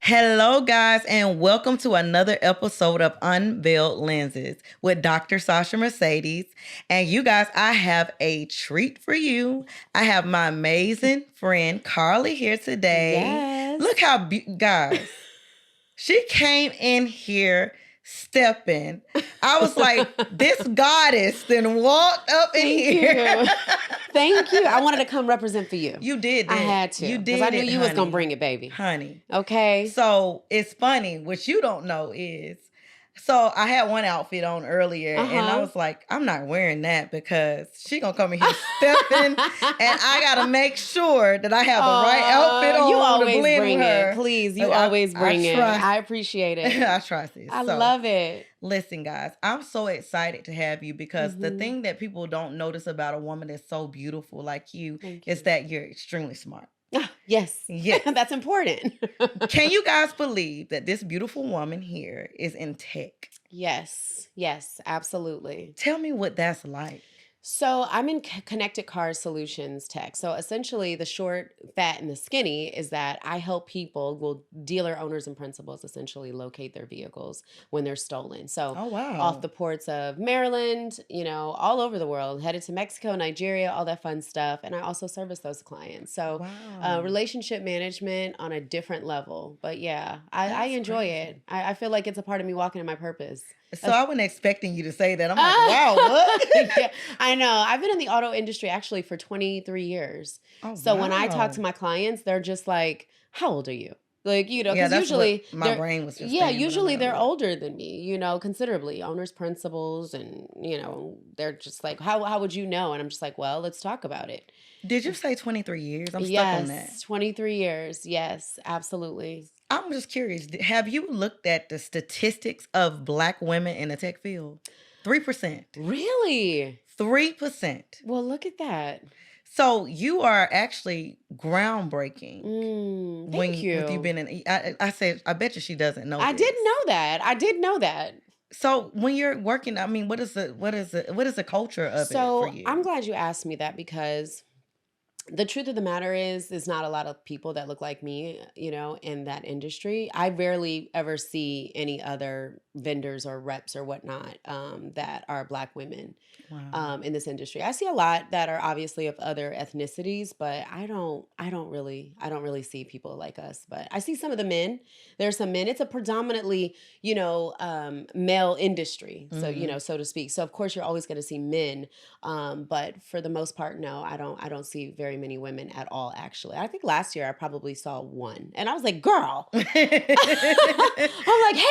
Hello, guys, and welcome to another episode of Unveiled Lenses with Dr. Sasha Mercedes. And you guys, I have a treat for you. I have my amazing friend Carly here today. Yes. Look how, guys, she came in here stepping. I was like, this goddess then walked up in here. Thank you. I wanted to come represent for you. You did that. I had to. You did because I knew it, you was honey. going to bring it, baby. Honey. Okay. So it's funny. What you don't know is, so I had one outfit on earlier, and I was like, I'm not wearing that because she gonna come in here stepping, and I gotta make sure that I have the right outfit on. You always to blend bring with her. it. Please, you always bring it. I appreciate it. I trust it. I love it. Listen, guys, I'm so excited to have you because the thing that people don't notice about a woman that's so beautiful like you is that you're extremely smart. Yes. Yes. That's important. Can you guys believe that this beautiful woman here is in tech? Yes. Yes, absolutely. Tell me what that's like. So I'm in connected car solutions tech. So essentially the short, fat, and the skinny is that I help people, dealer owners and principals essentially locate their vehicles when they're stolen. So off the ports of Maryland, all over the world, headed to Mexico, Nigeria, all that fun stuff. And I also service those clients. So relationship management on a different level. But yeah, I enjoy it. I feel like it's a part of me walking in my purpose. So I wasn't expecting you to say that. I'm like, wow, what? Yeah, I know. I've been in the auto industry actually for 23 years. So when I talk to my clients, they're just like, how old are you? Like, because usually my brain was just usually they're older than me, considerably, owners, principals, and, they're just like, how would you know? And I'm just like, well, let's talk about it. Did you say 23 years? I'm stuck on that. Yes, 23 years. Yes, absolutely. I'm just curious. Have you looked at the statistics of Black women in the tech field? 3%. Really? 3%. Well, look at that. So you are actually groundbreaking. Thank you. With you been in, I said, I bet you she doesn't know. I didn't know that. I did know that. So when you're working, I mean, what is the culture of it for you? I'm glad you asked me that because the truth of the matter is there's not a lot of people that look like me, in that industry. I rarely ever see any other vendors or reps or whatnot that are Black women in this industry. I see a lot that are obviously of other ethnicities, but I don't really see people like us. But I see some of the men. There's some men. It's a predominantly, male industry, so so to speak. So of course you're always going to see men, but for the most part, no, I don't see very many women at all. Actually, I think last year I probably saw one, and I was like, "Girl," I'm like, "Hey,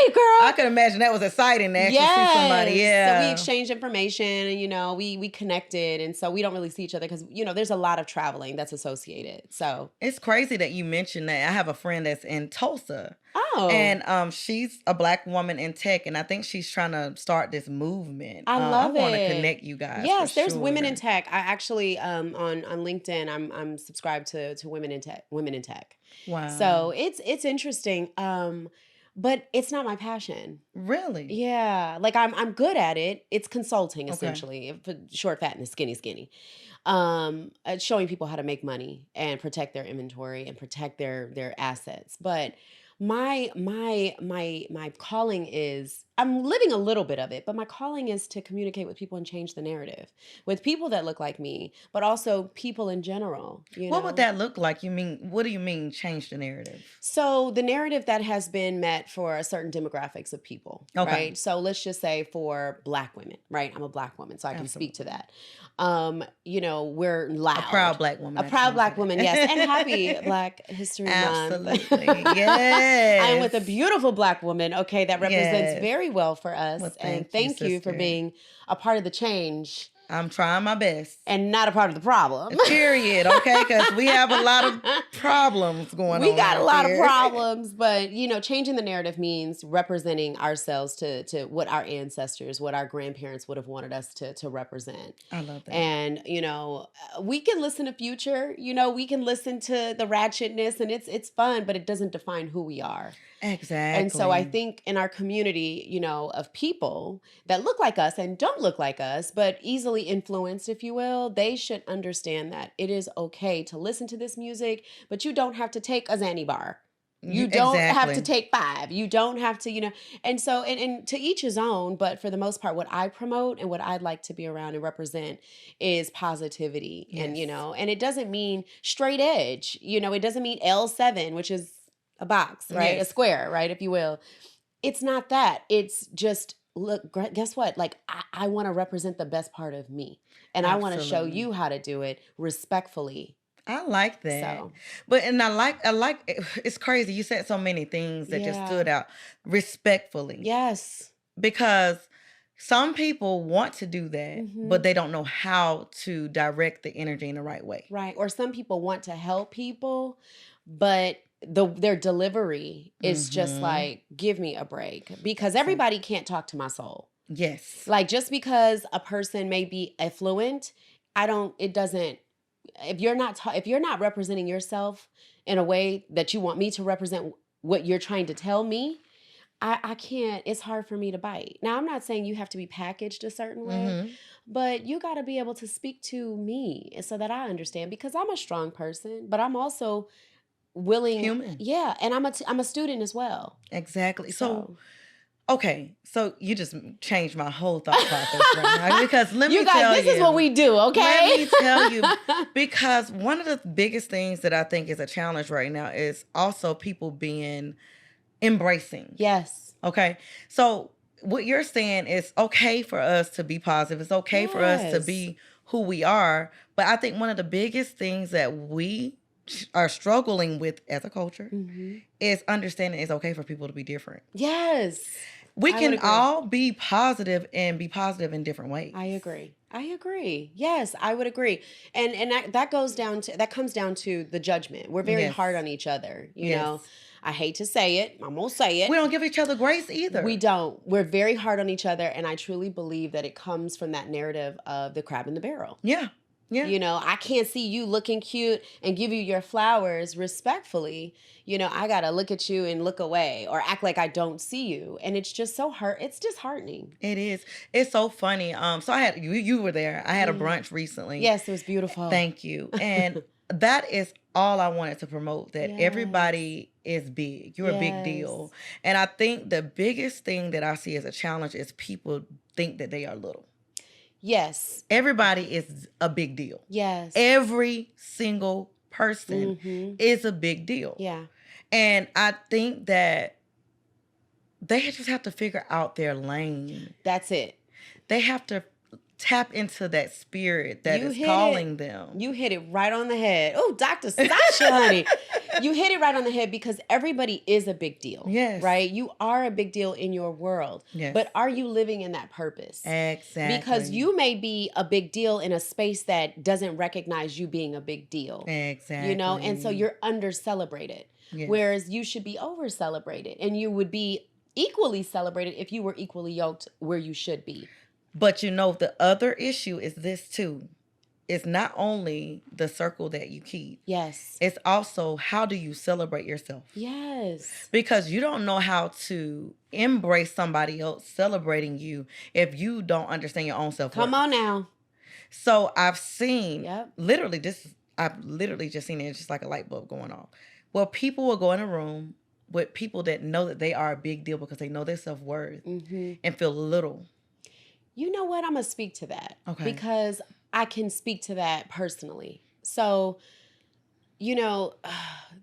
girl." I could imagine that was exciting to actually see somebody. Yeah. So we exchanged information, and we connected, and so we don't really see each other because there's a lot of traveling that's associated. So it's crazy that you mentioned that. I have a friend that's in Tulsa. Oh. And she's a Black woman in tech, and I think she's trying to start this movement. I love it. I want to connect you guys. Yes, there's women in tech. I actually on LinkedIn I'm subscribed to women in tech. Wow. So it's interesting. But it's not my passion. Really? Yeah. Like I'm good at it. It's consulting essentially. For short, fat, and skinny. Showing people how to make money and protect their inventory and protect their assets. But my calling is, I'm living a little bit of it, but my calling is to communicate with people and change the narrative with people that look like me, but also people in general. What would that look like? What do you mean change the narrative? So the narrative that has been met for a certain demographics of people, right? So let's just say for Black women, right? I'm a Black woman, so I can speak to that. We're loud. A proud Black woman. A proud Black woman, yes. And happy Black History Month. Absolutely, yes. I'm with a beautiful Black woman, that represents very well for us. Well, and thank you for being a part of the change. I'm trying my best. And not a part of the problem. Period, okay? Because we have a lot of problems going on. We got a lot of problems, but, changing the narrative means representing ourselves to what our ancestors, what our grandparents would have wanted us to represent. I love that. And, we can listen to Future, we can listen to the ratchetness, and it's fun, but it doesn't define who we are. Exactly. And so I think in our community, of people that look like us and don't look like us, but easily influenced, if you will, they should understand that it is okay to listen to this music, but you don't have to take a Xanny bar. You don't have to take 5. You don't have to, and so, and to each his own, but for the most part, what I promote and what I'd like to be around and represent is positivity. Yes. And it doesn't mean straight edge, it doesn't mean L7, which is a box, right? Yes. A square, right? If you will. It's not that. It's just, look, guess what? Like, I want to represent the best part of me. And I want to show you how to do it respectfully. I like that. So. And I like, it's crazy. You said so many things that just stood out. Respectfully. Yes. Because some people want to do that, but they don't know how to direct the energy in the right way. Right. Or some people want to help people, but their delivery is just like, give me a break, because everybody can't talk to my soul. Yes. Like, just because a person may be affluent, if you're not representing yourself in a way that you want me to represent what you're trying to tell me, I can't, it's hard for me to bite. Now, I'm not saying you have to be packaged a certain way, but you got to be able to speak to me so that I understand, because I'm a strong person, but I'm also willing. Human. Yeah. And I'm a student as well. Exactly. So okay, so you just changed my whole thought process right now, because let me tell you. This is what we do, okay? Let me tell you, because one of the biggest things that I think is a challenge right now is also people being embracing. Yes. Okay, so what you're saying is okay for us to be positive. It's okay for us to be who we are. But I think one of the biggest things that we are struggling with as a culture is understanding it's okay for people to be different. Yes. We can all be positive and be positive in different ways. I agree. Yes, I would agree. And that comes down to the judgment. We're very hard on each other, you know. I hate to say it. I'm going to say it. We don't give each other grace either. We don't. We're very hard on each other, and I truly believe that it comes from that narrative of the crab in the barrel. Yeah. Yeah. You know, I can't see you looking cute and give you your flowers respectfully. You know, I got to look at you and look away or act like I don't see you. And it's just so it's disheartening. It is. It's so funny. So I had, you were there. I had a brunch recently. Yes, it was beautiful. Thank you. And that is all I wanted to promote, that everybody is big. You're a big deal. And I think the biggest thing that I see as a challenge is people think that they are little. Yes. Everybody is a big deal. Yes. Every single person is a big deal. Yeah. And I think that they just have to figure out their lane. That's it. They have to tap into that spirit that is calling them. You hit it right on the head. Oh, Dr. Sasha, honey. You hit it right on the head, because everybody is a big deal. Yes. Right? You are a big deal in your world. Yes. But are you living in that purpose? Exactly. Because you may be a big deal in a space that doesn't recognize you being a big deal. Exactly. You know, and so you're under-celebrated. Yes. Whereas you should be over-celebrated. And you would be equally celebrated if you were equally yoked where you should be. But you know, the other issue is this too. It's not only the circle that you keep. Yes. It's also, how do you celebrate yourself? Yes. Because you don't know how to embrace somebody else celebrating you if you don't understand your own self-worth. Come on now. So I've seen, I've literally just seen it. It's just like a light bulb going off. Well, people will go in a room with people that know that they are a big deal because they know their self-worth and feel little. You know what? I'm going to speak to that. Okay. Because I can speak to that personally. So, you know,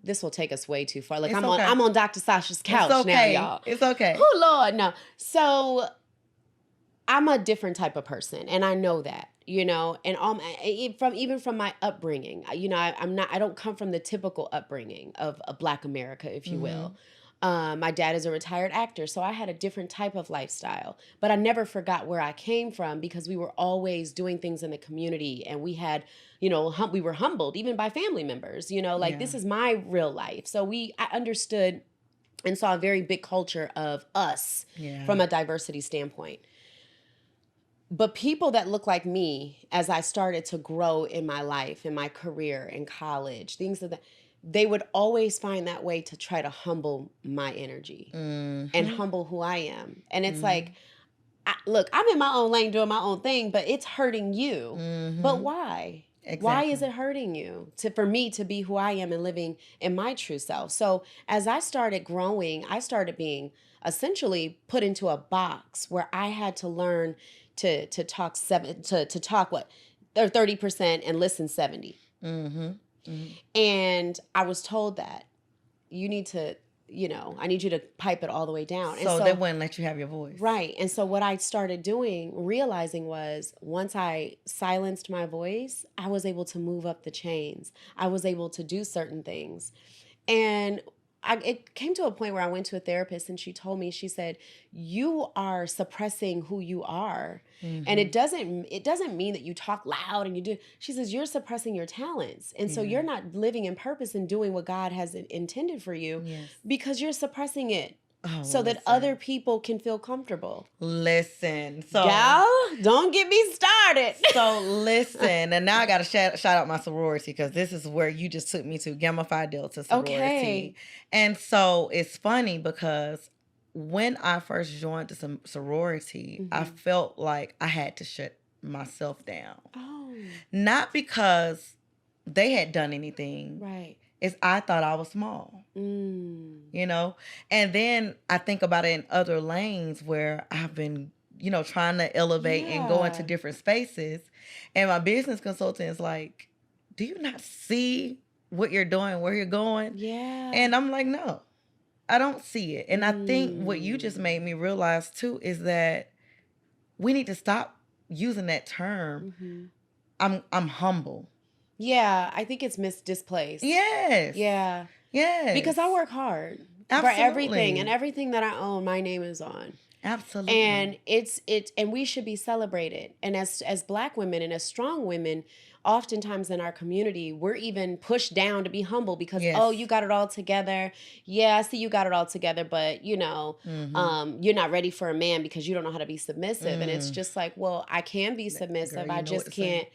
this will take us way too far. Like, I'm on Dr. Sasha's couch now, y'all. It's okay. Oh, Lord, no. So, I'm a different type of person, and I know that, you know, and even from my upbringing, you know, I don't come from the typical upbringing of a Black America, if you will. My dad is a retired actor, so I had a different type of lifestyle. But I never forgot where I came from, because we were always doing things in the community, and we had, you know, we were humbled even by family members, you know, like this is my real life. So I understood and saw a very big culture of us from a diversity standpoint. But people that look like me, as I started to grow in my life, in my career, in college, things like that, they would always find that way to try to humble my energy and humble who I am. And it's like, look, I'm in my own lane doing my own thing, but it's hurting you. But why? Why is Exactly. it hurting you for me to be who I am and living in my true self? So as I started growing, I started being essentially put into a box where I had to learn to talk to talk what 30% and listen 70. Mm-hmm. Mm-hmm. And I was told that you need to, I need you to pipe it all the way down. And So they so wouldn't let you have your voice. right. And so what I started doing, realizing was once I silenced my voice, I was able to move up the chains. I was able to do certain things. And it came to a point where I went to a therapist and she told me, she said, you are suppressing who you are. And Mm-hmm. it doesn't mean that you talk loud and you do. She says, you're suppressing your talents. And so Yeah. you're not living in purpose and doing what God has intended for you Yes. because you're suppressing it Oh, so that other people can feel comfortable. listen. So, Gal, don't get me started. so listen, and now I got to shout out my sorority because this is where you just took me to, Gamma Phi Delta sorority. Okay. And so it's funny because when I first joined the sorority, I felt like I had to shut myself down. Oh, Not because they had done anything. right. It's I thought I was small. Mm. You know? And then I think about it in other lanes where I've been, trying to elevate and go into Yeah. different spaces. And my business consultant is like, do you not see what you're doing, where you're going? Yeah. And I'm like, no, I don't see it. And I think what you just made me realize too is that we need to stop using that term. I'm humble. Yeah, I think it's displaced. Yes. Yeah. Yes. Because I work hard for Absolutely. everything, and everything that I own, my name is on. Absolutely. And and we should be celebrated. And as Black women and as strong women, oftentimes in our community, we're even pushed down to be humble because, Yes. oh, you got it all together. Yeah, I see you got it all together, but you're not ready for a man because you don't know how to be submissive. And it's just like, well, I can be submissive. Girl, I just can't.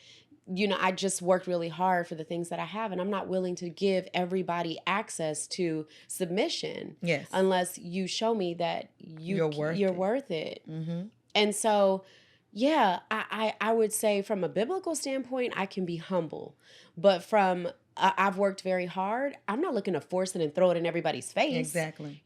I just worked really hard for the things that I have, and I'm not willing to give everybody access to submission. Yes. Unless you show me that you're worth it. Mm-hmm. And so, yeah, I would say from a biblical standpoint, I can be humble, but from I've worked very hard. I'm not looking to force it and throw it in everybody's face. Exactly.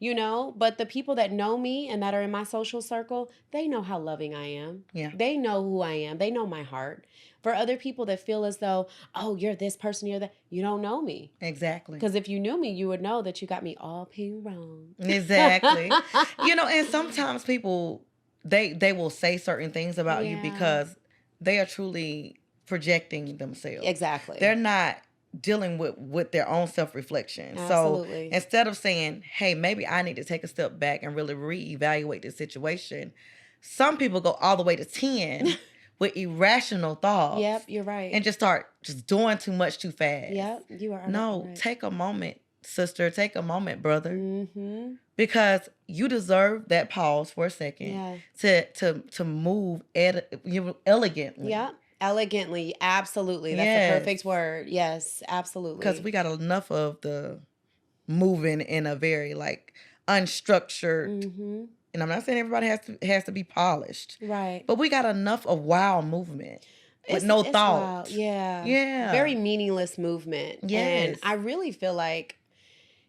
But the people that know me and that are in my social circle, they know how loving I am. Yeah. They know who I am. They know my heart. For other people that feel as though, oh, you're this person, you're that, you don't know me. Exactly. Because if you knew me, you would know that you got me all ping wrong. Exactly. And sometimes people, they will say certain things about you because they are truly projecting themselves. Exactly. They're not dealing with their own self-reflection. Absolutely. So instead of saying, hey, maybe I need to take a step back and really reevaluate the situation, some people go all the way to 10 with irrational thoughts. Yep, you're right. And just start doing too much too fast. Yep, you are. No, right. Take a moment, sister. Take a moment, brother. Mm-hmm. Because you deserve that pause for a second to move elegantly. Yep. Elegantly, absolutely. That's a perfect word. Yes, absolutely. Because we got enough of the moving in a very unstructured. And I'm not saying everybody has to be polished, right? But we got enough of wild movement with no thought. Wild. Yeah, yeah, very meaningless movement. Yes. And I really feel like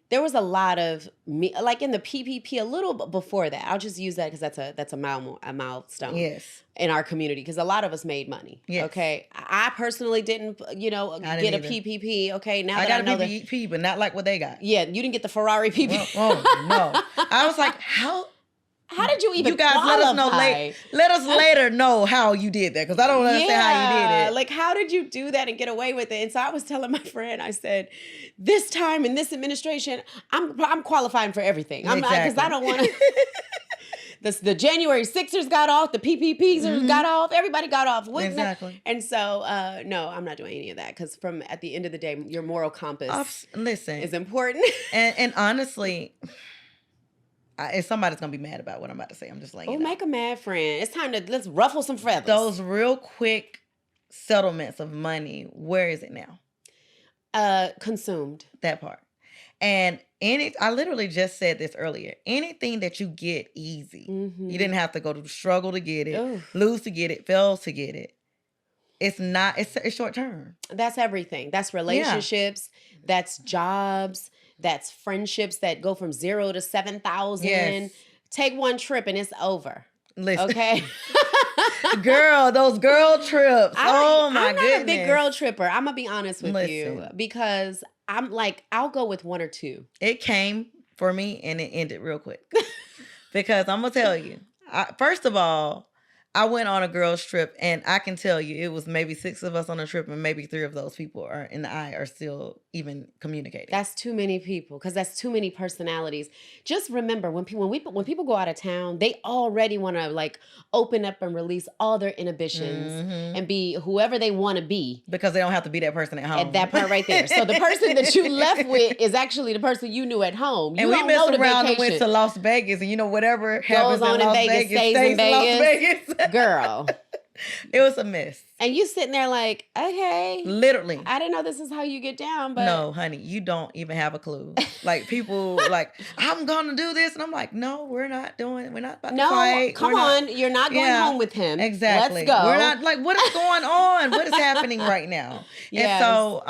there was a lot of like in the PPP a little bit before that. I'll just use that because that's a milestone. Yes. In our community, because a lot of us made money. Yes. Okay. I personally didn't, get a PPP. Okay. Now that I know got a PPP, but not like what they got. Yeah, you didn't get the Ferrari PPP. Well, oh no. I was like, how did you even? You guys qualify? let us know let us later know how you did that, because I don't understand how you did it. Like, how did you do that and get away with it? And so I was telling my friend, I said, this time in this administration, I'm qualifying for everything. I'm not, because I don't want to. The January 6ers got off, the PPPs got off, everybody got off. Exactly. And so, no, I'm not doing any of that, because at the end of the day, your moral compass is important. And honestly, if somebody's going to be mad about what I'm about to say, I'm just like, make a mad friend. It's time to, let's ruffle some feathers. Those real quick settlements of money, where is it now? Consumed. That part. And I literally just said this earlier. Anything that you get easy, you didn't have to go to struggle to get it, lose to get it, fail to get it. it's not, it's short term. That's everything. That's relationships, that's jobs, that's friendships that go from 0 to 7,000. Yes. Take one trip and it's over. Listen. Okay. Girl, those girl trips. Oh my I'm goodness. not a big girl tripper. I'm gonna be honest with you Listen. because I'm like, I'll go with one or two. It came for me and it ended real quick. Because I'm gonna tell you, first of all, I went on a girls trip and I can tell you it was maybe 6 of us on the trip and maybe 3 of those people are still even communicating. That's too many people because that's too many personalities. Just remember when people go out of town, they already want to like open up and release all their inhibitions and be whoever they want to be. Because they don't have to be that person at home. At that part right there. So the person that you left with is actually the person you knew at home. You and we don't messed know around and vacation. went to Las Vegas and whatever happens goes on in Las Vegas, stays in Las Vegas. Vegas. Girl. It was a mess. And you sitting there like, okay. Literally. I didn't know this is how you get down, but. No, honey, you don't even have a clue. Like people like, I'm going to do this. And I'm like, no, we're not about to fight. No, come on. You're not going home with him. Exactly. Let's go. We're not like, what is going on? What is happening right now? Yes. And so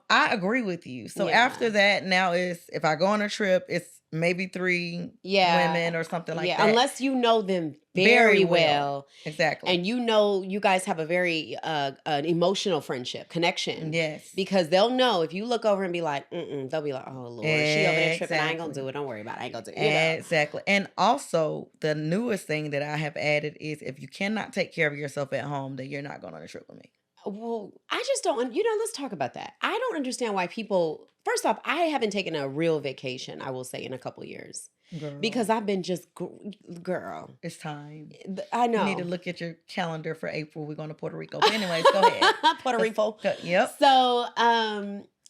I agree with you. So after that, now if I go on a trip, it's maybe 3 women or something like that. Unless you know them very well. Exactly. And you guys have a very an emotional friendship connection. Yes. Because they'll know if you look over and be like, they'll be like, oh Lord, she over there tripping. I ain't gonna do it. Don't worry about it. I ain't gonna do it. Exactly. And also the newest thing that I have added is if you cannot take care of yourself at home, then you're not going on a trip with me. Well, I just don't, let's talk about that. I don't understand why people, first off, I haven't taken a real vacation, I will say, in a couple of years. Girl. Because I've been just, girl. It's time. I know. You need to look at your calendar for April. We're going to Puerto Rico. But anyways, go ahead. Puerto Rico. Yep.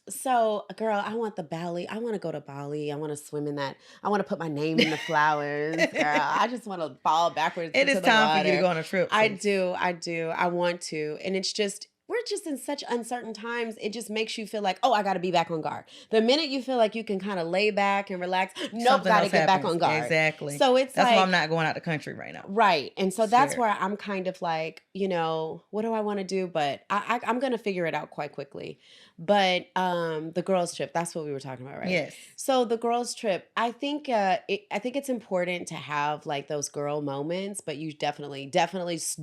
So, girl, I want the Bali. I want to go to Bali. I want to swim in that. I want to put my name in the flowers. Girl, I just want to fall backwards into the water. It is time for you to go on a trip. I do. I want to. And it's just, we're just in such uncertain times. It just makes you feel like, oh, I got to be back on guard. The minute you feel like you can kind of lay back and relax, nope, got to get back on guard. Exactly. So that's why I'm not going out the country right now. Right. And so that's where I'm kind of like, what do I want to do? But I'm going to figure it out quite quickly. But the girls trip, that's what we were talking about, right? Yes. So the girls trip, I think it's important to have like those girl moments, but you definitely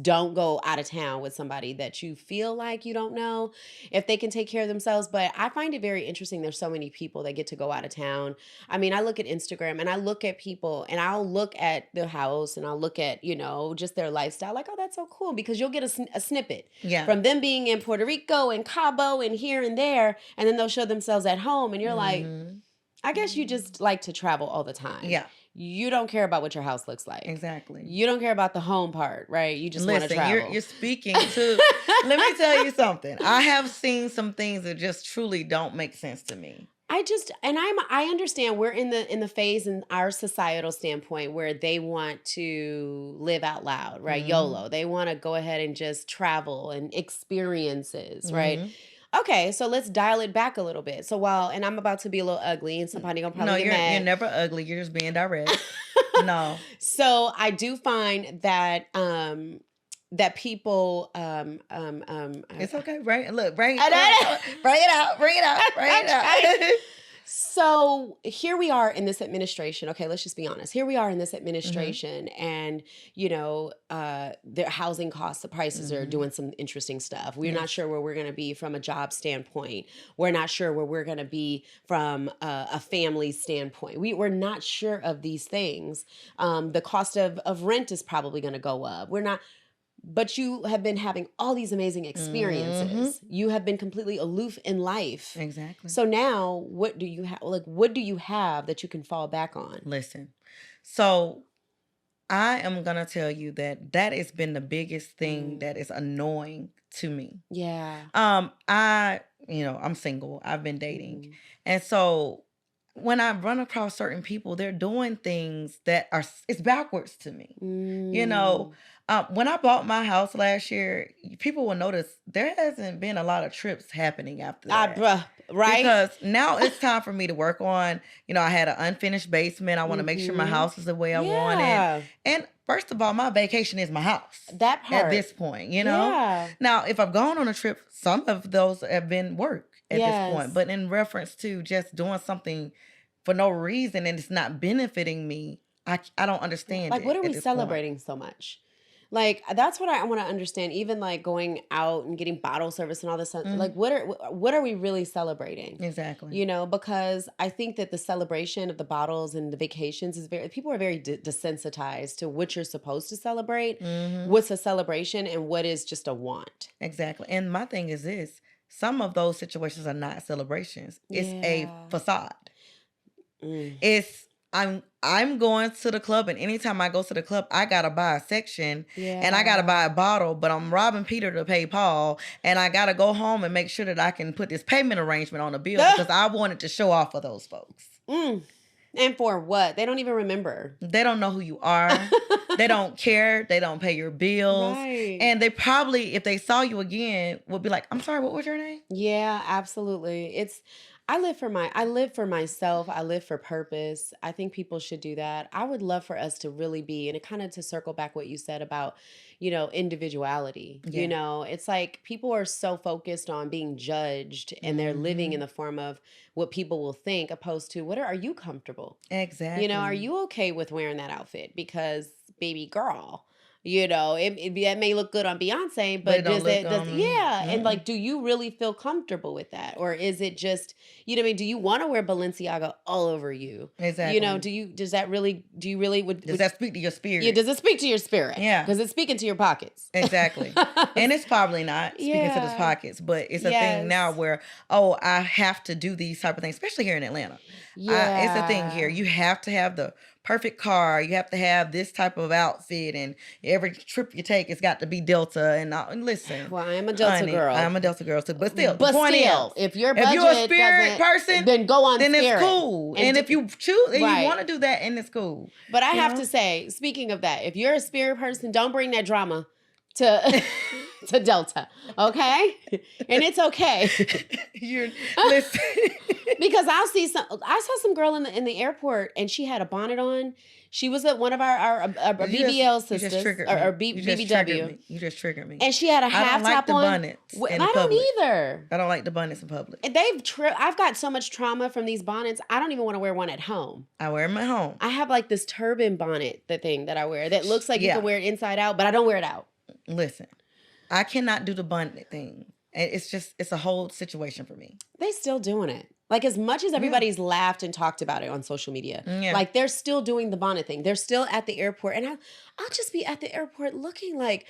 don't go out of town with somebody that you feel like you don't know if they can take care of themselves. But I find it very interesting. There's so many people that get to go out of town. I mean, I look at Instagram and I look at people and I'll look at their house and I'll look at, just their lifestyle. Like, oh, that's so cool, because you'll get a snippet from them being in Puerto Rico and Cabo and here and there, and then they'll show themselves at home and you're like, I guess you just like to travel all the time. Yeah. You don't care about what your house looks like. Exactly. You don't care about the home part, right? You just want to travel. You're speaking to, let me tell you something. I have seen some things that just truly don't make sense to me. I understand we're in the phase in our societal standpoint where they want to live out loud, right? YOLO. They want to go ahead and just travel and experiences, right? Okay, so let's dial it back a little bit. So and I'm about to be a little ugly and somebody gonna probably get mad. You're never ugly. You're just being direct. No. So I do find that that people it's okay. Bring it out. So here we are in this administration. Okay, let's just be honest. Here we are in this administration, and their housing costs, the prices are doing some interesting stuff. We're not sure where we're going to be from a job standpoint. We're not sure where we're going to be from a family standpoint. We're not sure of these things. The cost of rent is probably going to go up. But you have been having all these amazing experiences. You have been completely aloof in life. Exactly. So now what do you have? Like, what do you have that you can fall back on? Listen, so I am going to tell you that has been the biggest thing that is annoying to me. Yeah. I'm single. I've been dating. And so when I run across certain people, they're doing things that it's backwards to me. When I bought my house last year, people will notice there hasn't been a lot of trips happening after that. Right? Because now it's time for me to work on, I had an unfinished basement. I want to make sure my house is the way I want it. And first of all, my vacation is my house. That part. At this point, you know? Yeah. Now, if I've gone on a trip, some of those have been work at this point. Yes. But in reference to just doing something for no reason and it's not benefiting me, I don't understand Like, it what are at we this point. celebrating so much? Like, that's what I want to understand. Even like going out and getting bottle service and all this stuff. Like, what are we really celebrating? Exactly. You know, because I think that the celebration of the bottles and the vacations is people are very desensitized to what you're supposed to celebrate, what's a celebration, and what is just a want. Exactly. And my thing is this: some of those situations are not celebrations. It's a facade. It's I'm going to the club, and anytime I go to the club, I gotta buy a section and I gotta buy a bottle, but I'm robbing Peter to pay Paul, and I gotta go home and make sure that I can put this payment arrangement on the bill because I wanted to show off for those folks. And for what? They don't even remember. They don't know who you are. They don't care. They don't pay your bills. Right. And they probably, if they saw you again, would be like, I'm sorry, what was your name? Yeah, absolutely. I live for myself. I live for purpose. I think people should do that. I would love for us to really be, and it kind of to circle back what you said about, individuality. Yeah. It's like people are so focused on being judged and they're living in the form of what people will think, opposed to are you comfortable? Exactly. Are you okay with wearing that outfit? Because baby girl, that may look good on Beyonce, but and like, do you really feel comfortable with that? Or is it just, do you want to wear Balenciaga all over you? Exactly. Do you really, does that speak to your spirit? Yeah, does it speak to your spirit? Yeah. Because it's speaking to your pockets. Exactly. And it's probably not speaking to those pockets, but it's a thing now where, I have to do these type of things, especially here in Atlanta. Yeah. It's a thing here. You have to have the perfect car. You have to have this type of outfit, and every trip you take, it's got to be Delta. And listen, well, I am a Delta girl. I'm a Delta girl too, but still, if you're a Spirit person, then go on then Spirit. It's cool. And if you choose, and right. you want to do that, and it's cool. But I have to say, speaking of that, if you're a Spirit person, don't bring that drama to to Delta, okay? And it's okay. Listen. Because I saw some girl in the airport, and she had a bonnet on. She was at one of our BBL sisters, or BBW. You just triggered me. And she had a half top on. I don't like the bonnets. I don't either. I don't like the bonnets in public. I've got so much trauma from these bonnets. I don't even want to wear one at home. I wear them at home. I have like this turban bonnet, the thing that I wear that looks like you can wear it inside out, but I don't wear it out. Listen, I cannot do the bonnet thing. And it's a whole situation for me. They still doing it. Like, as much as everybody's laughed and talked about it on social media, like, they're still doing the bonnet thing. They're still at the airport. And I'll just be at the airport looking like,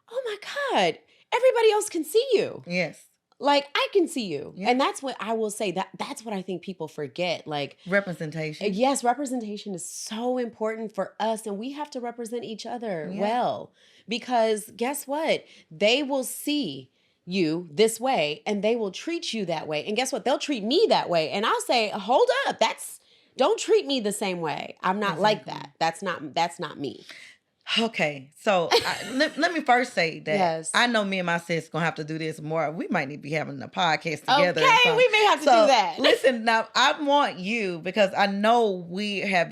oh my God, everybody else can see you. Yes. Like, I can see you. Yeah. And that's what I will say. That's what I think people forget. Like, representation. Yes, representation is so important for us. And we have to represent each other well. Because guess what? They will see you this way, and they will treat you that way. And guess what? They'll treat me that way. And I'll say, hold up, don't treat me the same way. I'm not like that. That's not me. Okay, so let me first say that I know me and my sis gonna have to do this more. We might need to be having a podcast together. Okay, we may have to do that. Listen, now I want you, because I know we have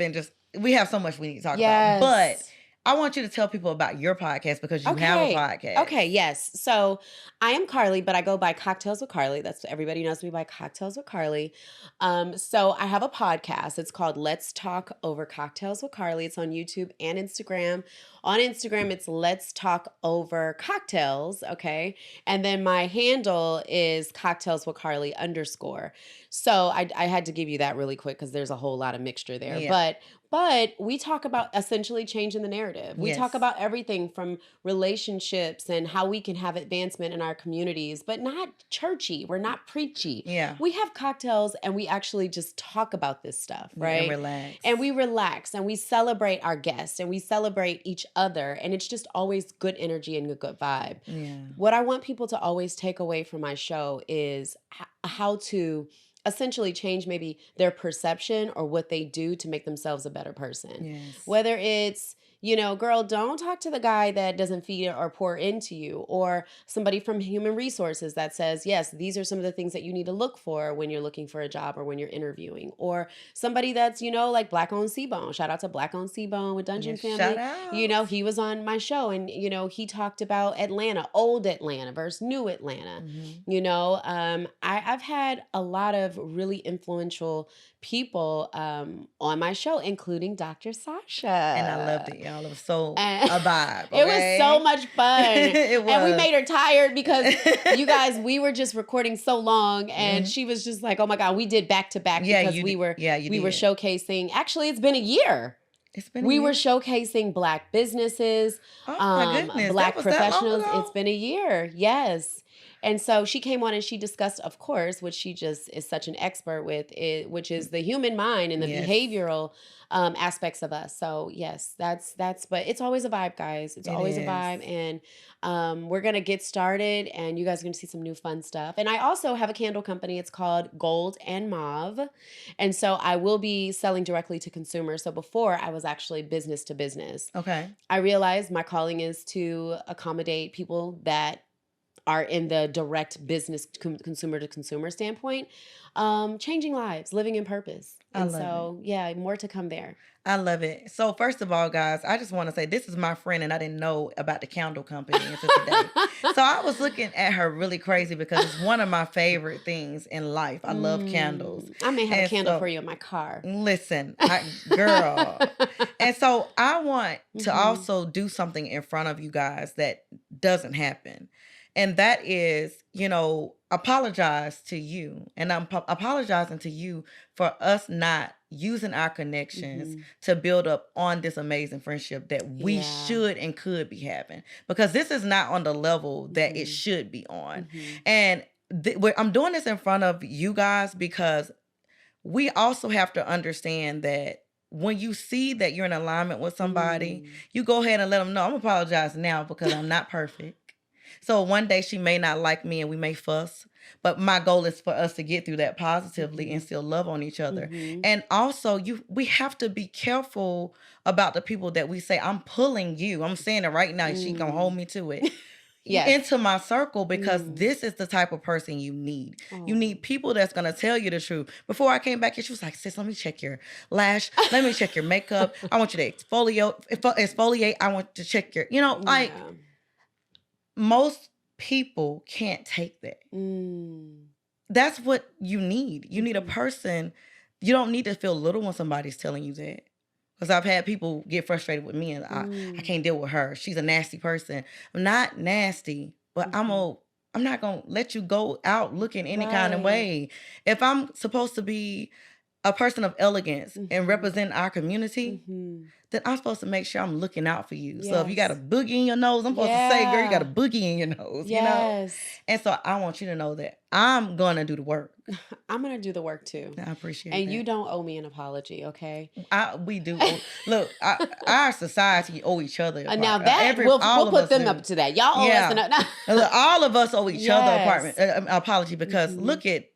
so much we need to talk about, but I want you to tell people about your podcast, because you have a podcast. Okay, yes. So I am Carly, but I go by Cocktails with Carly. That's everybody knows me by Cocktails with Carly. So I have a podcast. It's called Let's Talk Over Cocktails with Carly. It's on YouTube and Instagram. On Instagram, it's Let's Talk Over Cocktails, okay? And then my handle is Cocktails with Carly _. So I had to give you that really quick because there's a whole lot of mixture there. Yeah. But we talk about essentially changing the narrative. We talk about everything from relationships and how we can have advancement in our communities, but not churchy. We're not preachy. Yeah. We have cocktails and we actually just talk about this stuff, right? And relax. And we relax and we celebrate our guests and we celebrate each other. And it's just always good energy and a good vibe. Yeah. What I want people to always take away from my show is how to essentially change maybe their perception or what they do to make themselves a better person. Yes. Whether it's, You know, girl, don't talk to the guy that doesn't feed or pour into you, or somebody from human resources that says, yes, these are some of the things that you need to look for when you're looking for a job or when you're interviewing, or somebody that's, like Black owned C-Bone. Shout out to Black owned C-Bone with Dungeon Yes, shout Family. out. He was on my show, and, he talked about Atlanta, old Atlanta versus new Atlanta. I've had a lot of really influential people on my show, including Dr. And I loved Sasha. it, y'all. It was so And a vibe, it was so okay? much fun. It And we was. made her tired because you guys, we were just recording so long, and she was just like, oh my God, we did back to back Yeah, because you we did. were Yeah, you we were did. showcasing. Actually, it's been a year. It's been a We year. were showcasing Black businesses, Oh my goodness, Black that was that long professionals. ago? It's been a year. Yes. And so she came on and she discussed, of course, which she just is such an expert with, which is the human mind and the Yes. behavioral aspects of us. So yes, but it's always a vibe, guys. It's It always a is. vibe. And we're going to get started, and you guys are going to see some new fun stuff. And I also have a candle company. It's called Gold and Mauve. And so I will be selling directly to consumers. So before, I was actually business to business. Okay. I realized my calling is to accommodate people that are in the direct business consumer to consumer standpoint, changing lives, living in purpose. I And love so, yeah, more to come there. I love it. So first of all, guys, I just want to say this is my friend, and I didn't know about the candle company until today. So I was looking at her really crazy because it's one of my favorite things in life. I love candles. I may have a And candle so- for you in my car. Listen, girl. And so I want to Mhm. also do something in front of you guys that doesn't happen. And that is, apologize to you. And I'm apologizing to you for us not using our connections to build up on this amazing friendship that we Yeah. should and could be having. Because this is not on the level that it should be on. And I'm doing this in front of you guys because we also have to understand that when you see that you're in alignment with somebody, you go ahead and let them know, I'm apologizing now because I'm not perfect. So one day she may not like me and we may fuss, but my goal is for us to get through that positively and still love on each other. And also we have to be careful about the people that we say, I'm pulling you. I'm saying it right now. She gonna hold me to it. Yes. Into my circle because this is the type of person you need. You need people that's going to tell you the truth. Before I came back here, she was like, sis, let me check your lash. Let me check your makeup. I want you to exfoliate. I want to check your, most people can't take that. That's what you need. You need a person. You don't need to feel little when somebody's telling you that. Because I've had people get frustrated with me and I can't deal with her. She's a nasty person. I'm not nasty, but I'm not going to let you go out looking any kind of way. If I'm supposed to be a person of elegance and represent our community, then I'm supposed to make sure I'm looking out for you. So if you got a boogie in your nose, I'm supposed to say, girl, you got a boogie in your nose, And so I want you to know that I'm going to do the work. I'm going to do the work too. I appreciate and that. you don't owe me an apology, okay? We do. Look, our society owe each other. Now that we'll put them up to that. Y'all owe us an Look, all of us owe each other apology because look at,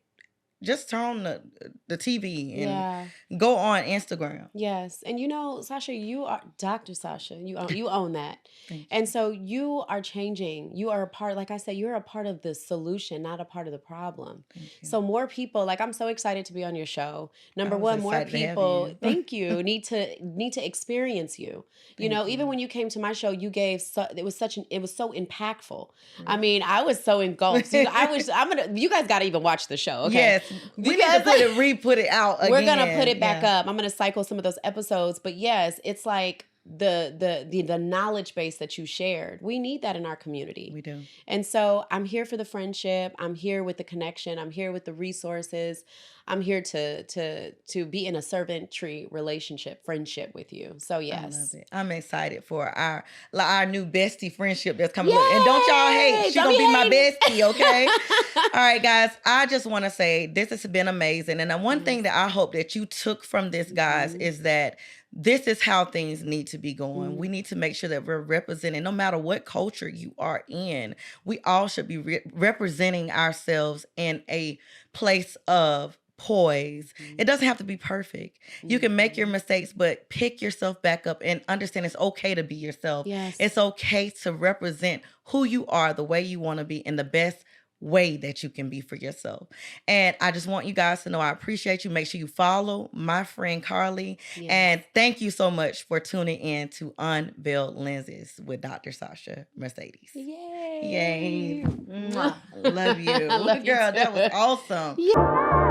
just turn on the TV and go on Instagram. Yes. And Sasha, you are Dr. Sasha. You own that. And so you are changing. You are a part, like I said, you're a part of the solution, not a part of the problem. So more people, like I'm so excited to be on your show. Number one, more people, thank you, need to experience you. Even when you came to my show, you gave it was so impactful. I mean, I was so engulfed. You guys got to even watch the show, okay? Yes. We need to re-put it out again. We're gonna put it back up. I'm gonna cycle some of those episodes, but yes, it's like the knowledge base that you shared. We need that in our community. We do. And so I'm here for the friendship. I'm here with the connection. I'm here with the resources. I'm here to be in a servantry relationship, friendship with you. So yes. I love it. I'm excited for our new bestie friendship that's coming up. And don't y'all hate. She's going to be my bestie, okay? All right, guys. I just want to say this has been amazing. And the one thing that I hope that you took from this, guys, is that this is how things need to be going. We need to make sure that we're representing, no matter what culture you are in, we all should be representing ourselves in a place of poise. Mhm. It doesn't have to be perfect. You can make your mistakes, but pick yourself back up and understand it's okay to be yourself. Yes. It's okay to represent who you are, the way you want to be, in the best way that you can be for yourself. And I just want you guys to know I appreciate you. Make sure you follow my friend Carly. Yes. And thank you so much for tuning in to Unveiled Lenses with Dr. Sasha Mercedes. Yay. Yay. Mwah. Love you. I love you Girl, too. that was awesome. Yeah.